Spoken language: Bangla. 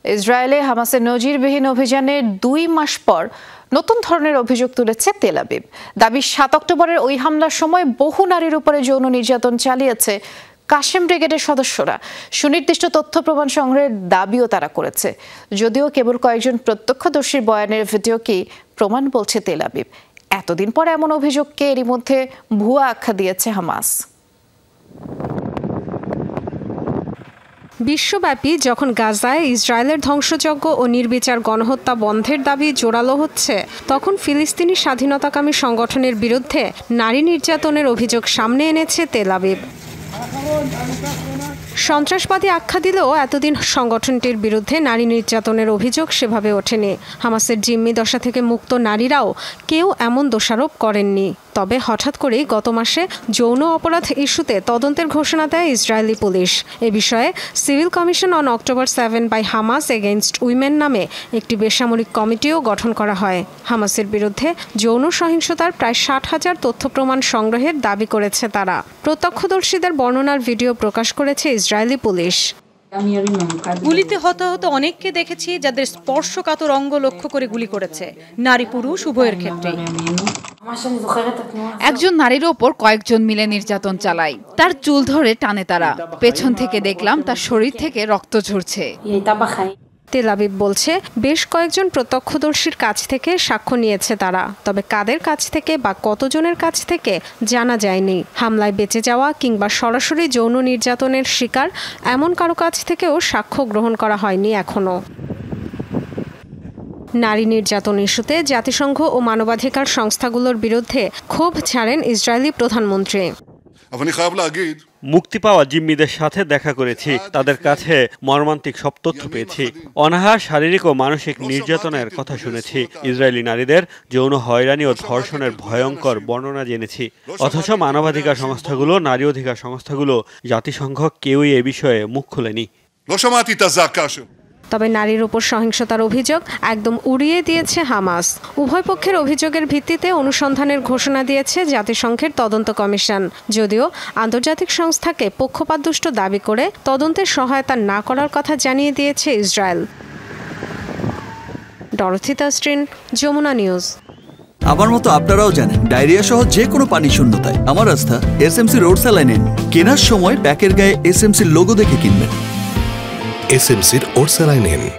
ইসরায়েলে হামাসের নজিরবিহীন অভিযানের 2 মাস পর নতুন ধরনের অভিযোগ তুলেছে তেল আবিব। দাবি 7 অক্টোবরের ওই হামলার সময় বহু নারীর উপরে যৌন নির্যাতন চালিয়েছে কাশেম ব্রিগেডের সদস্যরা। সুনির্দিষ্ট তথ্য প্রমাণ সংগ্রহের দাবিও তারা করেছে। যদিও কেবল কয়েকজন প্রত্যক্ষদর্শীর বয়ানের ভিডিওকেই প্রমাণ বলছে তেল আবিব। এতদিন পর এমন অভিযোগকে এরই মধ্যে ভুয়া আখ্যা দিয়েছে হামাস। বিশ্বব্যাপী যখন গাজায় ইসরায়েলের ধ্বংসযজ্ঞ ও নির্বিচার গণহত্যা বন্ধের দাবি জোরালো হচ্ছে, তখন ফিলিস্তিনি স্বাধীনতাকামী সংগঠনের বিরুদ্ধে নারী নির্যাতনের অভিযোগ সামনে এনেছে তেল আবিব। সন্ত্রাসবাদী আখ্যা দিলেও এতদিন সংগঠনটির বিরুদ্ধে নারী নির্যাতনের অভিযোগ সেভাবে ওঠেনি। হামাসের জিম্মি দশা থেকে মুক্ত নারীরাও কেউ এমন দোষারোপ করেননি। তবে হঠাৎ করেই গত মাসে যৌন অপরাধ ইস্যুতে তদন্তের ঘোষণা দেয় ইসরায়েলি পুলিশ। এ বিষয়ে civil commission on October 7 by Hamas against women নামে একটি বেসামরিক কমিটিও গঠন করা হয়। হামাসের বিরুদ্ধে যৌন সহিংসতার প্রায় 60,000 তথ্য প্রমাণ সংগ্রহের দাবি করেছে তারা। প্রত্যক্ষদর্শীদের বর্ণনার ভিডিও প্রকাশ করেছে ইসরায়েলি পুলিশ। গুলিতে হতাহত অনেককে দেখেছি যাদের স্পর্শকাতর অঙ্গ লক্ষ্য করে গুলি করেছে, নারী পুরুষ উভয়ের ক্ষেত্রে। একজন নারীর ওপর কয়েকজন মিলে নির্যাতন চালায়। তার চুল ধরে টানে তারা। পেছন থেকে দেখলাম তার শরীর থেকে রক্ত ঝরছে। তেল আবিব বলছে বেশ কয়েকজন প্রত্যক্ষদর্শীর কাছ থেকে সাক্ষ্য নিয়েছে তারা, তবে কাদের কাছ থেকে বা কতজনের কাছ থেকে জানা যায়নি। হামলায় বেঁচে যাওয়া কিংবা সরাসরি যৌন নির্যাতনের শিকার এমন কারো কাছ থেকেও সাক্ষ্য গ্রহণ করা হয়নি এখনো। নারী নির্যাতন ইস্যুতে জাতিসংঘ ও মানবাধিকার সংস্থাগুলোর বিরুদ্ধে ক্ষোভ ছাড়েন ইসরায়েলি প্রধানমন্ত্রী। মুক্তি পাওয়া জিম্মিদের সাথে দেখা করেছি, তাদের কাছে মর্মান্তিক সব তথ্য পেয়েছি। অনাহার, শারীরিক ও মানসিক নির্যাতনের কথা শুনেছি। ইসরায়েলি নারীদের যৌন হয়রানি ও ধর্ষণের ভয়ঙ্কর বর্ণনা জেনেছি। অথচ মানবাধিকার সংস্থাগুলো, নারী অধিকার সংস্থাগুলো, জাতিসংঘ কেউই এ বিষয়ে মুখ খোলেনি। তবে নারীর উপর সহিংসতার অভিযোগ একদম উড়িয়ে দিয়েছে হামাস। উভয় পক্ষের অভিযোগের ভিত্তিতে অনুসন্ধানের ঘোষণা দিয়েছে জাতিসংঘের তদন্ত কমিশন। যদিও আন্তর্জাতিক সংস্থাকে পক্ষপাতদুষ্ট দাবি করে তদন্তের সহায়তা না করার কথা জানিয়ে দিয়েছে Israel. Dorothy Tasrin, Jamuna news. আমার মতো আপনারাও জানেন ডায়রিয়া সহ যে কোনো পানি শূন্যতায় আমার আস্থা এসএমসি রোড স্যালাইন। কেনার সময় প্যাকের গায়ে এসএমসির লোগো দেখে কিনবেন। এসএমসির ওরসালাইন।